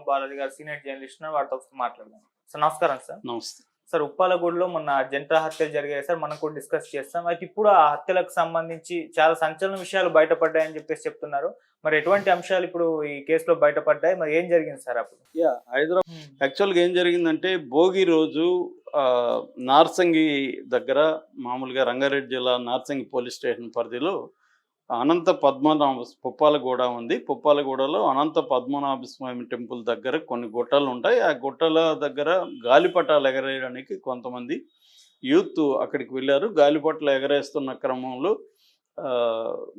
బాలాజీ గారు senior journalist వారితో మాట్లాడదాం. సార్ నమస్కారం సార్. నమస్తే. సార్ ఉప్పాలగూడలో మొన్న జంట హత్యలు జరిగాయి సార్. మనం కూడా డిస్కస్ చేస్తాం. అయితే ఇప్పుడు ఆ హత్యలకు సంబంధించి చాలా సంచలన విషయాలు బయటపడ్డాయని చెప్పేసి చెప్తున్నారు. మరి ఎటువంటి అంశాలు ఇప్పుడు ఈ కేసులో బయటపడ్డాయి? మరి ఏం జరిగింది సార్ అప్పుడు? హైదరాబాద్ యాక్చువల్గా ఏం జరిగిందంటే భోగి రోజు నార్సంగి దగ్గర మామూలుగా రంగారెడ్డి జిల్లా నార్సంగి పోలీస్ స్టేషన్ పరిధిలో అనంత పద్మనాభ పుప్పాలగూడ ఉంది. పుప్పాలగూడలో అనంత పద్మనాభ స్వామి టెంపుల్ దగ్గర కొన్ని గుట్టలు ఉంటాయి. ఆ గుట్టల దగ్గర గాలిపటాలు ఎగరేయడానికి కొంతమంది యూత్ అక్కడికి వెళ్ళారు. గాలిపటాలు ఎగరేస్తున్న క్రమంలో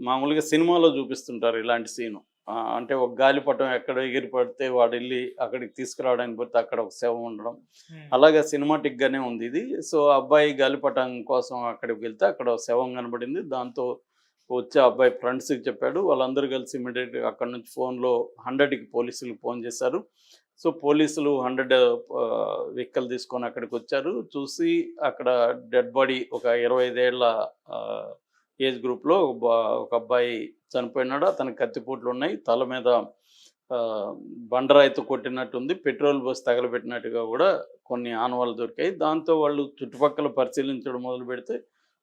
మామూలుగా సినిమాలో చూపిస్తుంటారు ఇలాంటి సీను. అంటే ఒక గాలిపటం ఎక్కడ ఎగిరి పడితే వాడు వెళ్ళి అక్కడికి తీసుకురావడానికి పోతే అక్కడ ఒక శవం ఉండడం, అలాగే సినిమాటిక్గానే ఉంది ఇది. సో అబ్బాయి గాలిపటం కోసం అక్కడికి వెళ్తే అక్కడ శవం కనబడింది. దాంతో వచ్చే అబ్బాయి ఫ్రెండ్స్కి చెప్పాడు. వాళ్ళందరూ కలిసి ఇమీడియట్గా అక్కడ నుంచి ఫోన్లో 100కి పోలీసులకు ఫోన్ చేశారు. సో పోలీసులు 100 వెహికల్ తీసుకొని అక్కడికి వచ్చారు. చూసి అక్కడ డెడ్ బాడీ ఒక 25 ఏళ్ల ఏజ్ గ్రూప్లో ఒక అబ్బాయి చనిపోయినాడు. అతనికి కత్తిపోట్లు ఉన్నాయి. తల మీద బండరాయితో కొట్టినట్టుంది. పెట్రోల్ పోసి తగలబెట్టినట్టుగా కూడా కొన్ని ఆనవాళ్ళు దొరికాయి. దాంతో వాళ్ళు చుట్టుపక్కల పరిశీలించడం మొదలు పెడితే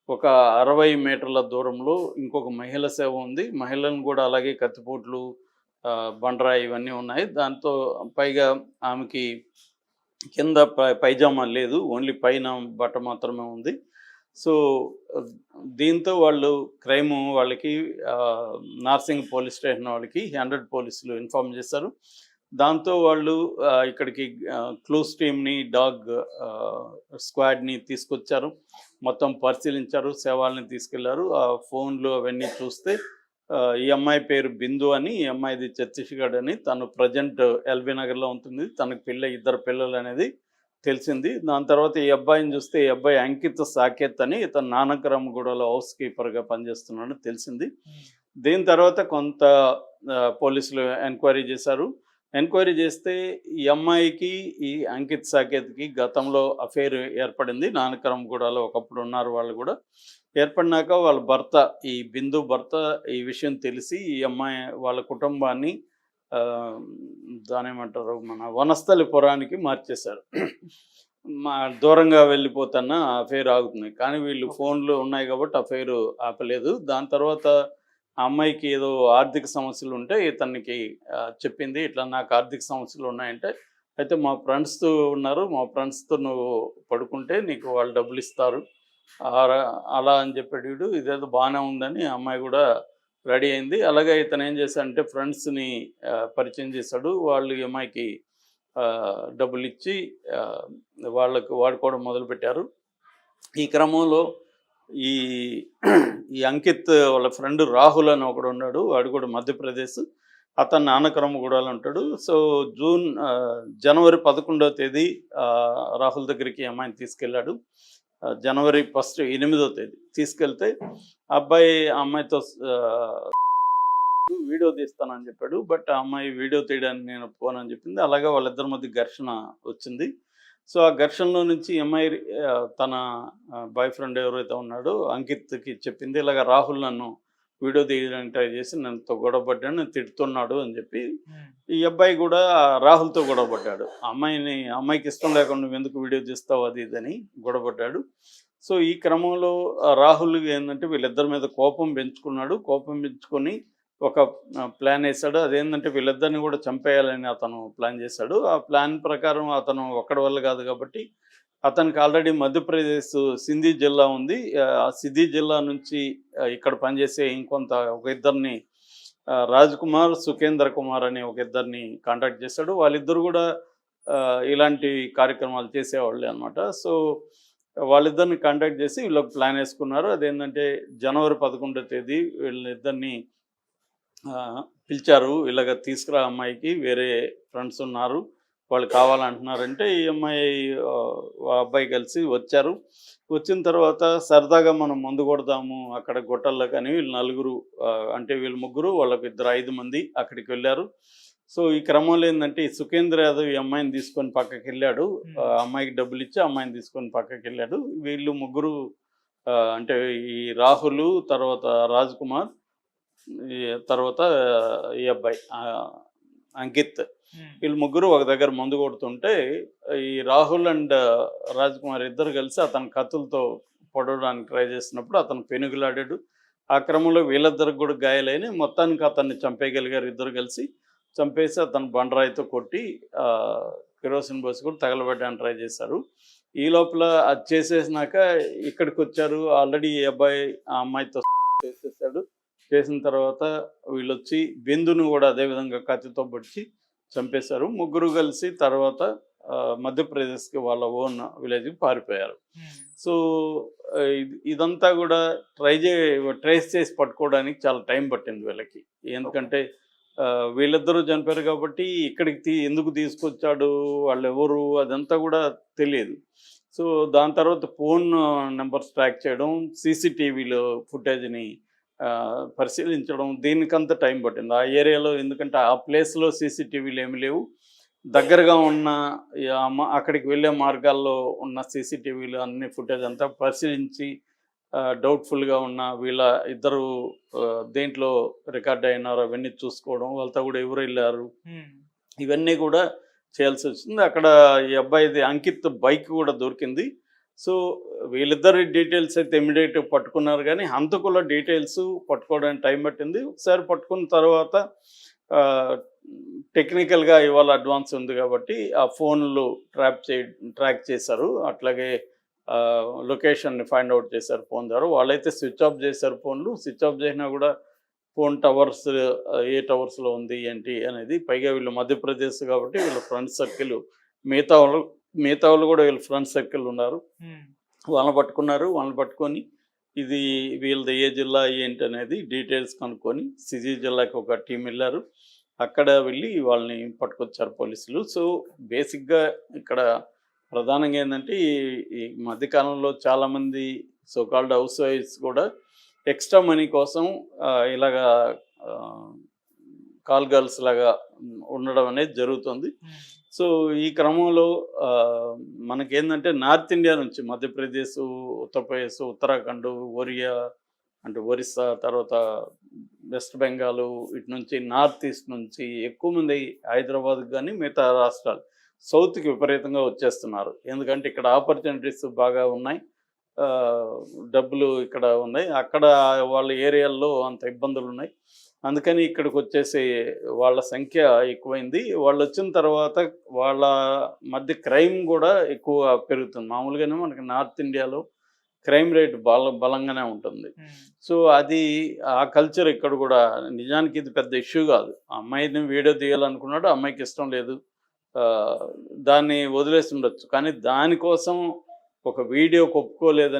ఒక 60 మీటర్ల దూరంలో ఇంకొక మహిళ శవం ఉంది. మహిళను కూడా అలాగే కత్తిపోట్లు, బండరాయి ఇవన్నీ ఉన్నాయి. దాంతో పైగా ఆమెకి కింద పైజామా లేదు, ఓన్లీ పైన బట్ట మాత్రమే ఉంది. సో దీంతో వాళ్ళు వాళ్ళకి నార్సింగ్ పోలీస్ స్టేషన్ వాళ్ళకి 100 పోలీసులు ఇన్ఫార్మ్ చేశారు. దాంతో వాళ్ళు ఇక్కడికి క్లూస్ టీమ్ని, డాగ్ స్క్వాడ్ని తీసుకొచ్చారు. మొత్తం పరిశీలించారు, శవాల్ని తీసుకెళ్లారు. ఆ ఫోన్లు అవన్నీ చూస్తే ఈ అమ్మాయి పేరు బిందు అని, ఈ అమ్మాయిది ఛత్తీస్గఢ్ అని, తను ప్రజెంట్ ఎల్బీ నగర్లో ఉంటుంది. తనకు 2 పిల్లలు అనేది తెలిసింది. దాని తర్వాత ఈ అబ్బాయిని చూస్తే ఈ అబ్బాయి అంకిత్ సాకేత్ అని, ఇతను నానక్రమగూడలో హౌస్ కీపర్గా పనిచేస్తున్నాడని తెలిసింది. దీని తర్వాత కొంత పోలీసులు ఎంక్వైరీ చేశారు. ఎంక్వైరీ చేస్తే ఈ అమ్మాయికి ఈ అంకిత్ సాకేత్కి గతంలో అఫేర్ ఏర్పడింది. నానక్రమగూడలో ఒకప్పుడు ఉన్నారు వాళ్ళు కూడా. ఏర్పడినాక వాళ్ళ భర్త, ఈ బిందు భర్త ఈ విషయం తెలిసి ఈ అమ్మాయి వాళ్ళ కుటుంబాన్ని దానేమంటారు మన వనస్థలిపురానికి మార్చేశారు. దూరంగా వెళ్ళిపోతున్న అఫేర్ ఆగుతుంది. కానీ వీళ్ళు ఫోన్లు ఉన్నాయి కాబట్టి అఫేర్ ఆపలేదు. దాని తర్వాత ఆ అమ్మాయికి ఏదో ఆర్థిక సమస్యలు ఉంటే ఇతనికి చెప్పింది, ఇట్లా నాకు ఆర్థిక సమస్యలు ఉన్నాయంటే, అయితే మా ఫ్రెండ్స్తో ఉన్నారు, మా ఫ్రెండ్స్తో నువ్వు పడుకుంటే నీకు వాళ్ళు డబ్బులు ఇస్తారు అలా అని చెప్పాడు వీడు. ఇదేదో బాగానే ఉందని అమ్మాయి కూడా రెడీ అయింది. అలాగే ఇతను ఏం చేశాడంటే ఫ్రెండ్స్ని పరిచయం చేశాడు. వాళ్ళు ఈ అమ్మాయికి డబ్బులు ఇచ్చి వాళ్ళకు వాడుకోవడం మొదలుపెట్టారు. ఈ క్రమంలో ఈ అంకిత్ వాళ్ళ ఫ్రెండ్ రాహుల్ అని ఒకడు ఉన్నాడు. వాడు కూడా మధ్యప్రదేశ్, అతను నానక్రమగూడలో ఉంటాడు. సో జనవరి 11వ తేదీ రాహుల్ దగ్గరికి అమ్మాయిని తీసుకెళ్ళాడు. జనవరి 8వ తేదీ తీసుకెళ్తే అబ్బాయి అమ్మాయితో వీడియో తీస్తానని చెప్పాడు. బట్ ఆ అమ్మాయి వీడియో తీయడానికి నేను ఒప్పుకోనని చెప్పింది. అలాగే వాళ్ళిద్దరి మధ్య ఘర్షణ వచ్చింది. సో ఆ ఘర్షణలో నుంచి అమ్మాయి తన బాయ్ ఫ్రెండ్ ఎవరైతే ఉన్నాడో అంకిత్కి చెప్పింది, ఇలాగ రాహుల్ నన్ను వీడియో తీయడానికి ట్రై చేసి నన్నుతో గొడవపడ్డాడు, నన్ను తిడుతున్నాడు అని చెప్పి ఈ అబ్బాయి కూడా రాహుల్తో గొడవపడ్డాడు. అమ్మాయికి ఇష్టం లేకుండా నువ్వు ఎందుకు వీడియో తీస్తావు అది ఇదని గొడవపడ్డాడు. సో ఈ క్రమంలో రాహుల్ ఏంటంటే వీళ్ళిద్దరి మీద కోపం పెంచుకొని ఒక ప్లాన్ వేశాడు. అదేంటంటే వీళ్ళిద్దరిని కూడా చంపేయాలని అతను ప్లాన్ చేశాడు. ఆ ప్లాన్ ప్రకారం అతను ఒక్కడి వల్ల కాదు కాబట్టి అతనికి ఆల్రెడీ మధ్యప్రదేశ్ సింధీ జిల్లా ఉంది. ఆ సింధీ జిల్లా నుంచి ఇక్కడ పనిచేసే ఒక ఇద్దరిని రాజ్ కుమార్, సుఖేంద్ర కుమార్ అనే ఒక ఇద్దరిని కాంటాక్ట్ చేశాడు. వాళ్ళిద్దరు కూడా ఇలాంటి కార్యక్రమాలు చేసేవాళ్ళే అనమాట. సో వాళ్ళిద్దరిని కాంటాక్ట్ చేసి వీళ్ళకి ప్లాన్ వేసుకున్నారు. అదేంటంటే జనవరి 11వ తేదీ వీళ్ళిద్దరిని పిలిచారు. ఇలాగ తీసుకురా అమ్మాయికి, వేరే ఫ్రెండ్స్ ఉన్నారు, వాళ్ళు కావాలంటున్నారంటే ఈ అబ్బాయి కలిసి వచ్చారు. వచ్చిన తర్వాత సరదాగా మనం మందు కొడదాము అక్కడ గుట్టల్లో కానీ వీళ్ళు ముగ్గురు వాళ్ళకి 5 మంది అక్కడికి వెళ్ళారు. సో ఈ క్రమంలో ఏంటంటే ఈ సుఖేంద్ర యాదవ్ ఈ అమ్మాయిని తీసుకొని పక్కకి వెళ్ళాడు. అమ్మాయికి డబ్బులు ఇచ్చి అమ్మాయిని తీసుకొని పక్కకి వెళ్ళాడు. వీళ్ళు ముగ్గురు అంటే ఈ రాహుల్, తర్వాత రాజ్ కుమార్, తర్వాత ఈ అబ్బాయి అంకిత్ వీళ్ళు ముగ్గురు ఒక దగ్గర మందు కొడుతుంటే ఈ రాహుల్ అండ్ రాజ్ కుమార్ ఇద్దరు కలిసి అతని కత్తులతో పొడవడానికి ట్రై చేసినప్పుడు అతను పెనుగులాడాడు. ఆ క్రమంలో వీళ్ళిద్దరికి కూడా గాయాలైన మొత్తానికి అతన్ని చంపేయగలిగారు. ఇద్దరు కలిసి చంపేసి అతను బండరాయితో కొట్టి కిరోసిన్ బస్సు కూడా తగలబెట్టడానికి ట్రై చేశారు. ఈ లోపల అది చేసేసినాక ఇక్కడికి వచ్చారు. ఆల్రెడీ ఈ అబ్బాయి ఆ అమ్మాయితో చేసేసాడు. చేసిన తర్వాత వీళ్ళు వచ్చి బిందును కూడా అదేవిధంగా కత్తితో పొడిచి చంపేశారు. ముగ్గురు కలిసి తర్వాత మధ్యప్రదేశ్కి వాళ్ళ ఓన్ విలేజ్కి పారిపోయారు. సో ఇదంతా కూడా ట్రేస్ చేసి పట్టుకోవడానికి చాలా టైం పట్టింది వీళ్ళకి. ఎందుకంటే వీళ్ళిద్దరూ చనిపోయారు కాబట్టి ఇక్కడికి ఎందుకు తీసుకొచ్చాడు, వాళ్ళు ఎవరు, అదంతా కూడా తెలియదు. సో దాని తర్వాత ఫోన్ నెంబర్స్ ట్రాక్ చేయడం, సీసీటీవీలో ఫుటేజ్ని పరిశీలించడం, దీనికంత టైం పట్టింది ఆ ఏరియాలో. ఎందుకంటే ఆ ప్లేస్లో సీసీటీవీలు ఏమి లేవు. దగ్గరగా ఉన్న అక్కడికి వెళ్ళే మార్గాల్లో ఉన్న సీసీటీవీలు అన్ని ఫుటేజ్ అంతా పరిశీలించి డౌట్ఫుల్గా ఉన్న వీళ్ళ ఇద్దరు దేంట్లో రికార్డ్ అయినారు అవన్నీ చూసుకోవడం, వాళ్ళతో కూడా ఎవరు వెళ్ళారు, ఇవన్నీ కూడా చేయాల్సి వచ్చింది. అక్కడ ఈ అబ్బాయిది అంకిత్ బైక్ కూడా దొరికింది. సో వీళ్ళిద్దరి డీటెయిల్స్ అయితే ఇమీడియట్గా పట్టుకున్నారు, కానీ హంతకుల డీటెయిల్స్ పట్టుకోవడానికి టైం పట్టింది. ఒకసారి పట్టుకున్న తర్వాత టెక్నికల్గా ఇవాళ అడ్వాన్స్ ఉంది కాబట్టి ఆ ఫోన్లు ట్రాక్ చేశారు. అట్లాగే లొకేషన్ని ఫైండ్ అవుట్ చేశారు ఫోన్ ద్వారా. వాళ్ళైతే స్విచ్ ఆఫ్ చేశారు ఫోన్లు. స్విచ్ ఆఫ్ చేసినా కూడా ఫోన్ టవర్స్ ఏ టవర్స్లో ఉంది ఏంటి అనేది. పైగా వీళ్ళు మధ్యప్రదేశ్ కాబట్టి వీళ్ళ ఫ్రెండ్ సర్కిల్, మిగతా వాళ్ళు కూడా వీళ్ళ ఫ్రెండ్ సర్కిల్ ఉన్నారు. వాళ్ళని పట్టుకున్నారు. వాళ్ళని పట్టుకొని ఇది వీళ్ళది ఏ జిల్లా ఏంటి అనేది డీటెయిల్స్ కనుక్కొని సిజీ జిల్లాకి ఒక టీం వెళ్ళారు. అక్కడ వెళ్ళి వాళ్ళని పట్టుకొచ్చారు పోలీసులు. సో బేసిక్గా ఇక్కడ ప్రధానంగా ఏంటంటే ఈ మధ్యకాలంలో చాలామంది సోకాల్డ్ హౌస్ వైఫ్స్ కూడా ఎక్స్ట్రా మనీ కోసం ఇలాగా కాల్ గర్ల్స్ లాగా ఉండడం అనేది జరుగుతుంది. సో ఈ క్రమంలో మనకేంటంటే నార్త్ ఇండియా నుంచి మధ్యప్రదేశ్, ఉత్తరప్రదేశ్, ఉత్తరాఖండ్, ఒరిస్సా, తర్వాత వెస్ట్ బెంగాల్, ఇటు నుంచి నార్త్ ఈస్ట్ నుంచి ఎక్కువ మంది హైదరాబాద్కి కానీ మిగతా రాష్ట్రాలు సౌత్కి విపరీతంగా వచ్చేస్తున్నారు. ఎందుకంటే ఇక్కడ ఆపర్చునిటీస్ బాగా ఉన్నాయి, డబ్బులు ఇక్కడ ఉన్నాయి. అక్కడ వాళ్ళ ఏరియాల్లో అంత ఇబ్బందులు ఉన్నాయి. అందుకని ఇక్కడికి వచ్చేసి వాళ్ళ సంఖ్య ఎక్కువైంది. వాళ్ళు వచ్చిన తర్వాత వాళ్ళ మధ్య క్రైమ్ కూడా ఎక్కువ పెరుగుతుంది. మామూలుగానే మనకి నార్త్ ఇండియాలో క్రైమ్ రేట్ బలంగానే ఉంటుంది. సో అది ఆ కల్చర్ ఇక్కడ కూడా. నిజానికి ఇది పెద్ద ఇష్యూ కాదు. అమ్మాయిని వీడియో తీయాలనుకున్నాడు, అమ్మాయికి ఇష్టం లేదు, దాన్ని వదిలేసి ఉండొచ్చు. కానీ దానికోసం ఒక వీడియోకి ఒప్పుకోలేదని